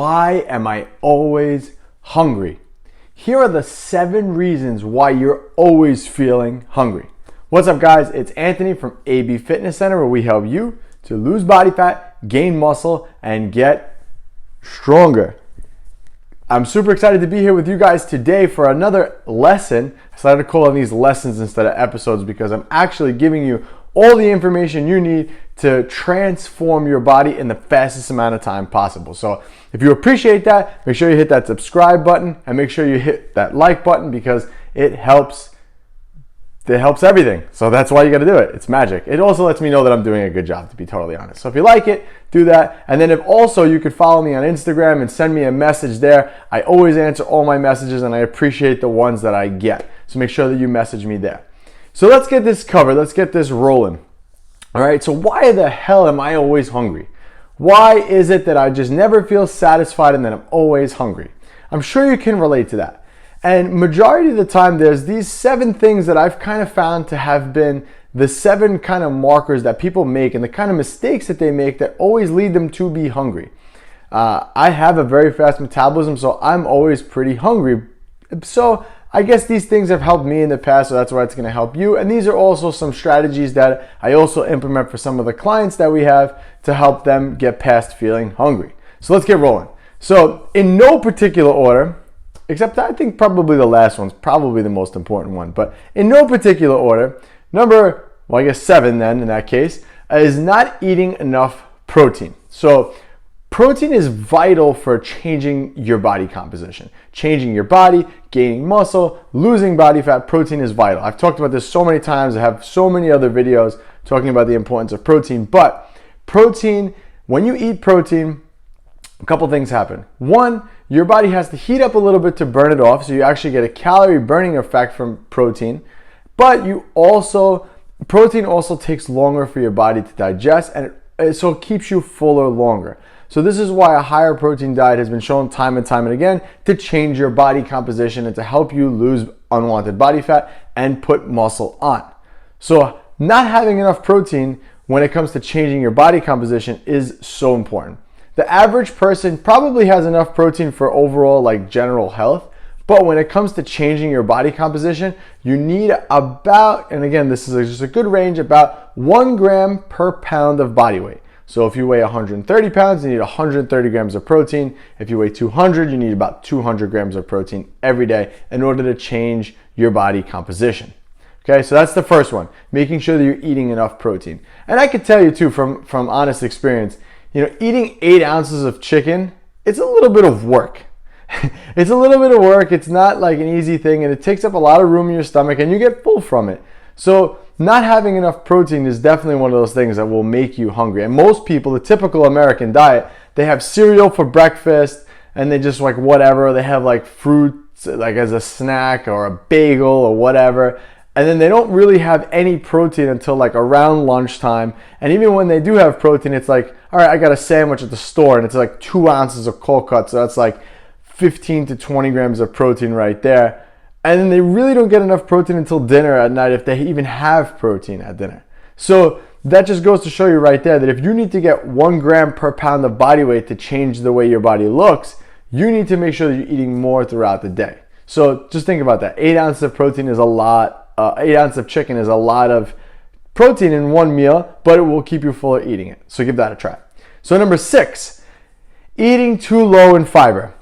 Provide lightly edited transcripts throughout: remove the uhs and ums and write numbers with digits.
Why am I always hungry? Here are the 7 reasons why you're always feeling hungry. What's up, guys? It's Anthony from AB Fitness Center, where we help you to lose body fat, gain muscle, and get stronger. I'm super excited to be here with you guys today for another lesson. I started calling these lessons instead of episodes because I'm actually giving you all the information you need to transform your body in the fastest amount of time possible. So if you appreciate that, make sure you hit that subscribe button and make sure you hit that like button because it helps everything. So that's why you got to do it. It's magic. It also lets me know that I'm doing a good job, to be totally honest. So if you like it, do that. And then if also you could follow me on Instagram and send me a message there. I always answer all my messages and I appreciate the ones that I get. So make sure that you message me there. So let's get this covered. Let's get this rolling. All right. So why the hell am I always hungry? Why is it that I just never feel satisfied and that I'm always hungry? I'm sure you can relate to that. And majority of the time, there's these 7 things that I've kind of found to have been the 7 kind of markers that people make and the kind of mistakes that they make that always lead them to be hungry. I have a very fast metabolism, so I'm always pretty hungry. So I guess these things have helped me in the past, so that's why it's going to help you. And these are also some strategies that I also implement for some of the clients that we have to help them get past feeling hungry. So let's get rolling. So in no particular order, except I think probably the last one's probably the most important one, but in no particular order, number 7 then in that case, is not eating enough protein. So protein is vital for changing your body composition, changing your body, gaining muscle, losing body fat. Protein is vital. I've talked about this so many times. I have so many other videos talking about the importance of protein, but protein, when you eat protein, a couple things happen. One, your body has to heat up a little bit to burn it off, so you actually get a calorie burning effect from protein, but protein also takes longer for your body to digest, and so it keeps you fuller longer. So this is why a higher protein diet has been shown time and time and again to change your body composition and to help you lose unwanted body fat and put muscle on. So not having enough protein when it comes to changing your body composition is so important. The average person probably has enough protein for overall general health, but when it comes to changing your body composition, you need about, and again, this is just a good range, about 1 gram per pound of body weight. So if you weigh 130 pounds, you need 130 grams of protein. If you weigh 200, you need about 200 grams of protein every day in order to change your body composition. Okay, so that's the first one, making sure that you're eating enough protein. And I can tell you too, from honest experience, eating 8 ounces of chicken, it's a little bit of work. It's a little bit of work. It's not like an easy thing, and it takes up a lot of room in your stomach, and you get full from it. So not having enough protein is definitely one of those things that will make you hungry. And most people, the typical American diet, they have cereal for breakfast, and they just whatever. They have fruit as a snack or a bagel or whatever. And then they don't really have any protein until around lunchtime. And even when they do have protein, it's all right, I got a sandwich at the store and it's 2 ounces of cold cut. So that's 15 to 20 grams of protein right there. And then they really don't get enough protein until dinner at night if they even have protein at dinner. So that just goes to show you right there that if you need to get 1 gram per pound of body weight to change the way your body looks, you need to make sure that you're eating more throughout the day. So just think about that. 8 ounces of protein is a lot. 8 ounces of chicken is a lot of protein in one meal, but it will keep you fuller eating it. So give that a try. So number 6, eating too low in fiber.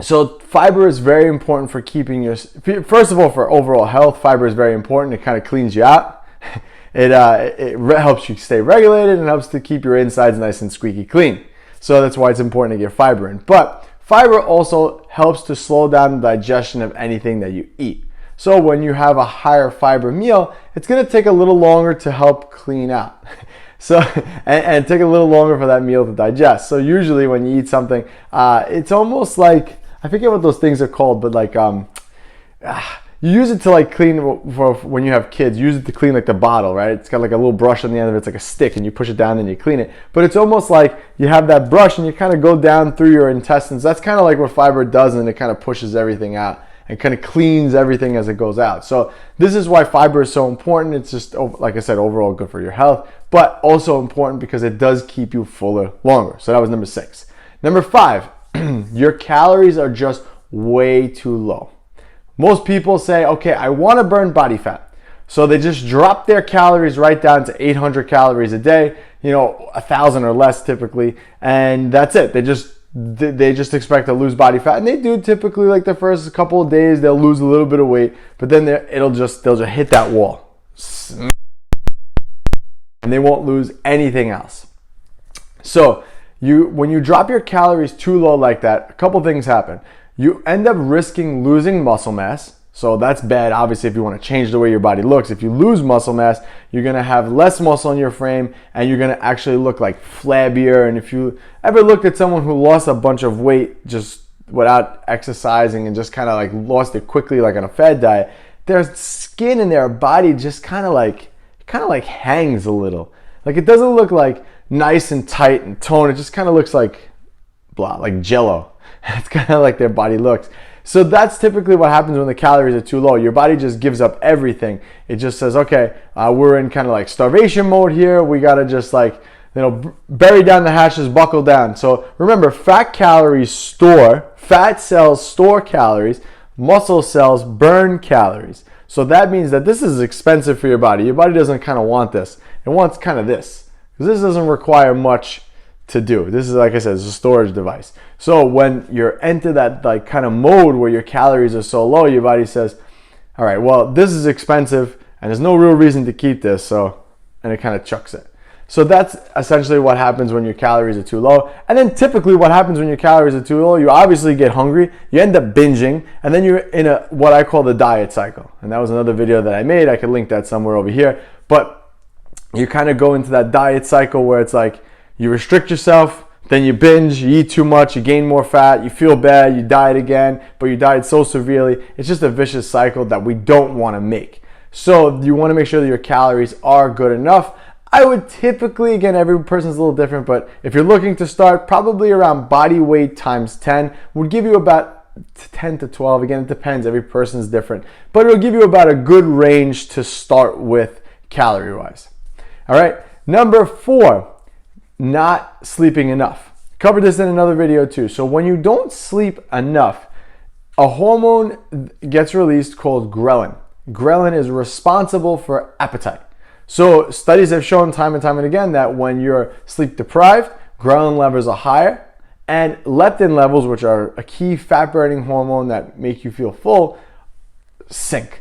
So fiber is very important for keeping first of all, for overall health, fiber is very important. It kind of cleans you out. It helps you stay regulated and helps to keep your insides nice and squeaky clean. So that's why it's important to get fiber in. But fiber also helps to slow down the digestion of anything that you eat. So when you have a higher fiber meal, it's going to take a little longer to help clean out. So and take a little longer for that meal to digest. So usually when you eat something, it's almost I forget what those things are called, but you use it to clean for when you have kids. Use it to clean the bottle, right? It's got a little brush on the end of it. It's like a stick, and you push it down and you clean it. But it's almost like you have that brush and you kind of go down through your intestines. That's kind of what fiber does, and it kind of pushes everything out and kind of cleans everything as it goes out. So this is why fiber is so important. It's just, like I said, overall good for your health, but also important because it does keep you fuller longer. So that was number 6. Number 5, your calories are just way too low. Most people say, okay, I want to burn body fat. So they just drop their calories right down to 800 calories a day, 1,000 or less typically, and that's it. They just expect to lose body fat, and they do typically. Like the first couple of days, they'll lose a little bit of weight, but then they'll just hit that wall, and they won't lose anything else. So when you drop your calories too low like that, a couple things happen. You end up risking losing muscle mass. So that's bad, obviously, if you want to change the way your body looks. If you lose muscle mass, you're going to have less muscle in your frame, and you're going to actually look like flabbier. And if you ever looked at someone who lost a bunch of weight just without exercising and just kind of like lost it quickly, like on a fad diet, their skin and their body just kind of like hangs a little. Like it doesn't look like nice and tight and toned. It just kind of looks like blah, like jello. It's kind of like their body looks. So that's typically what happens when the calories are too low. Your body just gives up everything. It just says, okay, we're in kind of like starvation mode here. We got to just bury down the hatches, buckle down. So remember, fat cells store calories, muscle cells burn calories. So that means that this is expensive for your body. Your body doesn't kind of want this. It wants kind of this, because this doesn't require much to do. This is, like I said, it's a storage device. So when you're into that like kind of mode where your calories are so low, your body says, all right, well, this is expensive and there's no real reason to keep this, and it kind of chucks it. So that's essentially what happens when your calories are too low. And then typically what happens when your calories are too low, you obviously get hungry, you end up binging, and then you're in what I call the diet cycle. And that was another video that I made. I could link that somewhere over here. But you kind of go into that diet cycle where it's like, you restrict yourself, then you binge, you eat too much, you gain more fat, you feel bad, you diet again, but you diet so severely. It's just a vicious cycle that we don't want to make. So you want to make sure that your calories are good enough. I would typically, again, every person's a little different, but if you're looking to start, probably around body weight times 10 would give you about 10 to 12. Again, it depends. Every person's different, but it'll give you about a good range to start with calorie-wise. All right, number 4. Not sleeping enough. Covered this in another video too. So when you don't sleep enough, a hormone gets released called ghrelin. Ghrelin is responsible for appetite. So studies have shown time and time and again that when you're sleep deprived, ghrelin levels are higher, and leptin levels, which are a key fat burning hormone that make you feel full, sink.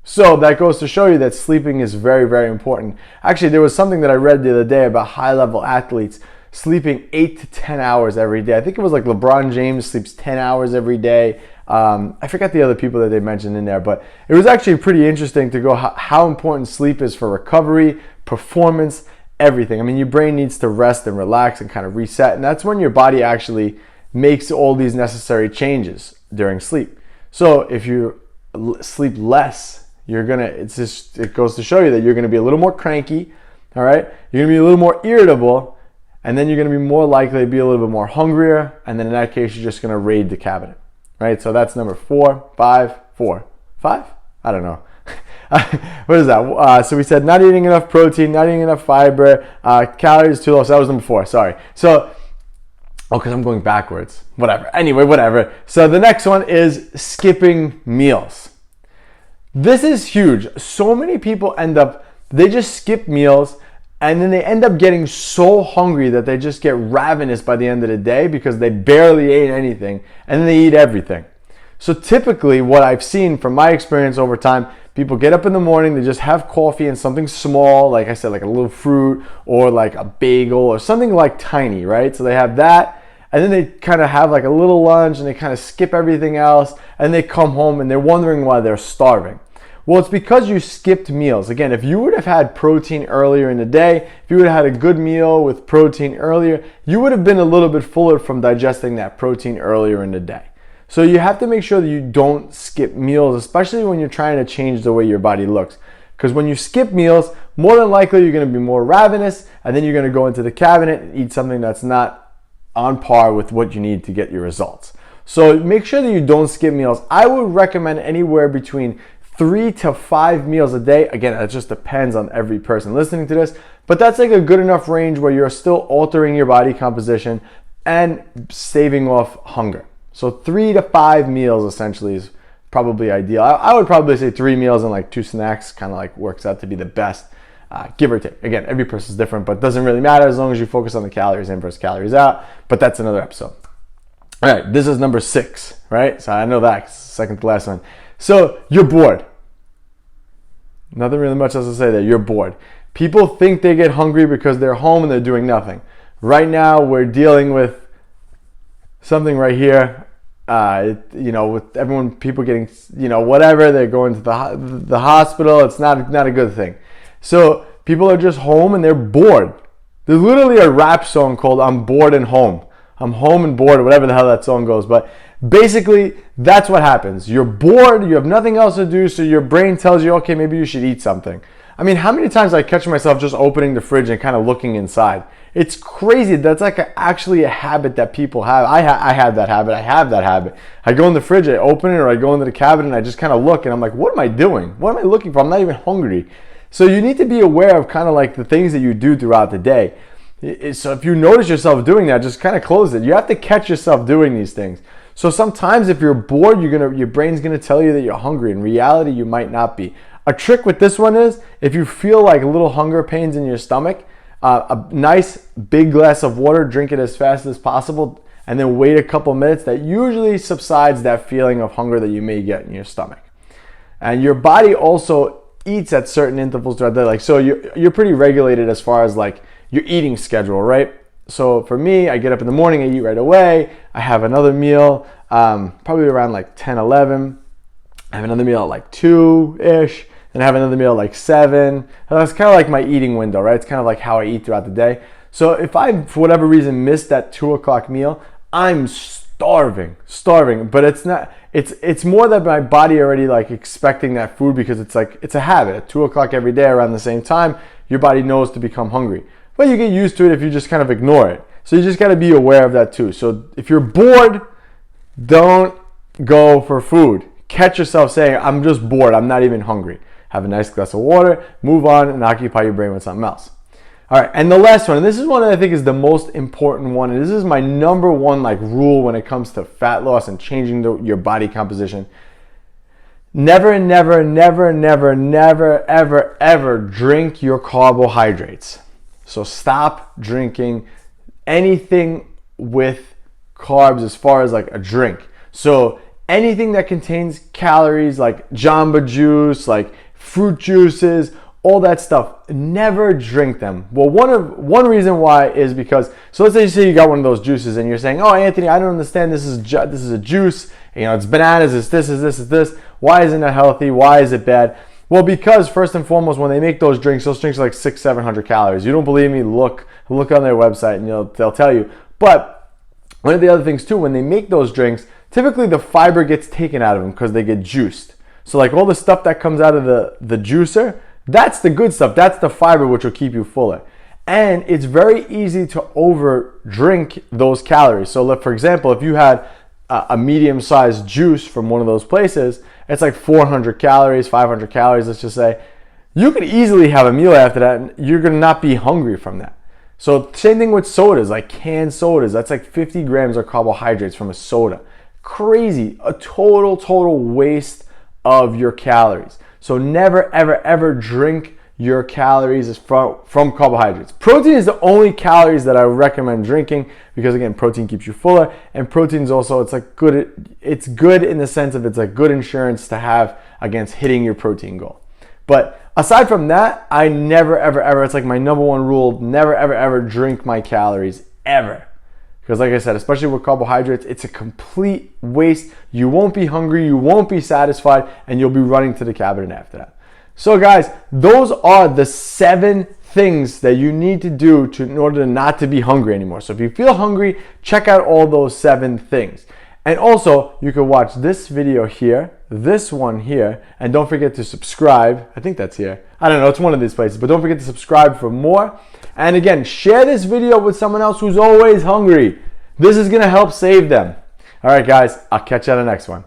So that goes to show you that sleeping is very, very important. Actually, there was something that I read the other day about high-level athletes sleeping 8 to 10 hours every day. I think it was like LeBron James sleeps 10 hours every day. I forgot the other people that they mentioned in there, but it was actually pretty interesting to go how important sleep is for recovery, performance, everything. I mean, your brain needs to rest and relax and kind of reset, and that's when your body actually makes all these necessary changes during sleep. So if you sleep less, it goes to show you that you're going to be a little more cranky, all right? You're going to be a little more irritable, and then you're going to be more likely to be a little bit more hungrier, and then in that case, you're just going to raid the cabinet, right? So that's number 4, 5, 4. 5? I don't know. What is that? So we said not eating enough protein, not eating enough fiber, calories too low. So that was number 4, sorry. So, because I'm going backwards. Whatever. Anyway, whatever. So the next one is skipping meals. This is huge. So many people they just skip meals, and then they end up getting so hungry that they just get ravenous by the end of the day because they barely ate anything, and then they eat everything. So typically what I've seen from my experience over time, people get up in the morning, they just have coffee and something small, like I said, like a little fruit or like a bagel or something like tiny, right? So they have that, and then they kind of have like a little lunch and they kind of skip everything else, and they come home and they're wondering why they're starving. Well, it's because you skipped meals. Again, if you would have had protein earlier in the day, if you would have had a good meal with protein earlier, you would have been a little bit fuller from digesting that protein earlier in the day. So you have to make sure that you don't skip meals, especially when you're trying to change the way your body looks. Because when you skip meals, more than likely you're going to be more ravenous, and then you're going to go into the cabinet and eat something that's not on par with what you need to get your results. So make sure that you don't skip meals. I would recommend anywhere between 3 to 5 meals a day. Again, it just depends on every person listening to this, but that's like a good enough range where you're still altering your body composition and saving off hunger. So 3 to 5 meals essentially is probably ideal. I would probably say 3 meals and like 2 snacks kind of like works out to be the best, give or take. Again, every person's different, but it doesn't really matter as long as you focus on the calories in versus calories out. But that's another episode. All right, this is number 6, right? So I know that, second to last one. So you're bored. Nothing really much else to say there. You're bored. People think they get hungry because they're home and they're doing nothing. Right now, we're dealing with something right here. With everyone, people getting, whatever, they're going to the hospital. It's not a good thing. So people are just home and they're bored. There's literally a rap song called "I'm Bored and Home." I'm home and bored, whatever the hell that song goes. But basically, that's what happens. You're bored, you have nothing else to do, so your brain tells you, okay, maybe you should eat something. I mean, how many times I catch myself just opening the fridge and kind of looking inside? It's crazy. That's like actually a habit that people have. I have that habit. I have that habit. I go in the fridge, I open it, or I go into the cabinet and I just kind of look and I'm like, what am I doing? What am I looking for? I'm not even hungry. So you need to be aware of kind of like the things that you do throughout the day. So if you notice yourself doing that, just kind of close it. You have to catch yourself doing these things. So sometimes if you're bored, your brain's gonna tell you that you're hungry. In reality, you might not be. A trick with this one is if you feel like little hunger pains in your stomach, a nice big glass of water, drink it as fast as possible, and then wait a couple minutes. That usually subsides that feeling of hunger that you may get in your stomach. And your body also eats at certain intervals throughout the day. Like, so you're pretty regulated as far as like your eating schedule, right? So for me, I get up in the morning, I eat right away. I have another meal, probably around like 10, 11. I have another meal at like 2-ish. Then I have another meal at like 7. And that's kind of like my eating window, right? It's kind of like how I eat throughout the day. So if I, for whatever reason, miss that 2 o'clock meal, I'm starving. But it's not, it's more that my body already like expecting that food because it's like, it's a habit. At 2 o'clock every day around the same time, your body knows to become hungry. But you get used to it if you just kind of ignore it. So you just got to be aware of that too. So if you're bored, don't go for food. Catch yourself saying, I'm just bored, I'm not even hungry. Have a nice glass of water, move on, and occupy your brain with something else. All right, and the last one, and this is one that I think is the most important one, and this is my number one like rule when it comes to fat loss and changing your body composition. Never, never, never, never, never, ever, ever drink your carbohydrates. So stop drinking anything with carbs as far as like a drink. So anything that contains calories like Jamba Juice, like fruit juices, all that stuff, never drink them. Well, one reason why is because, so let's say you got one of those juices and you're saying, oh, Anthony, I don't understand, this is a juice, it's bananas, it's this. Why isn't it healthy? Why is it bad? Well, because first and foremost, when they make those drinks are like 600-700 calories. You don't believe me? Look on their website and they'll tell you. But one of the other things too, when they make those drinks, typically the fiber gets taken out of them because they get juiced. So like all the stuff that comes out of the juicer, that's the good stuff. That's the fiber which will keep you fuller. And it's very easy to over drink those calories. So for example, if you had a medium-sized juice from one of those places, it's like 400 calories, 500 calories, let's just say. You could easily have a meal after that and you're going to not be hungry from that. So same thing with sodas, like canned sodas. That's like 50 grams of carbohydrates from a soda. Crazy, a total waste of your calories. So never, ever, ever drink your calories from carbohydrates. Protein is the only calories that I recommend drinking because again, protein keeps you fuller, and protein is also, it's good in the sense of it's like good insurance to have against hitting your protein goal. But aside from that, I never, ever, ever, it's like my number one rule, never, ever, ever drink my calories, ever. Because like I said, especially with carbohydrates, it's a complete waste. You won't be hungry, you won't be satisfied, and you'll be running to the cabinet after that. So guys, those are the 7 things that you need to do in order not to be hungry anymore. So if you feel hungry, check out all those 7 things. And also, you can watch this video here, this one here, and don't forget to subscribe. I think that's here. I don't know, it's one of these places, but don't forget to subscribe for more. And again, share this video with someone else who's always hungry. This is gonna help save them. All right, guys, I'll catch you on the next one.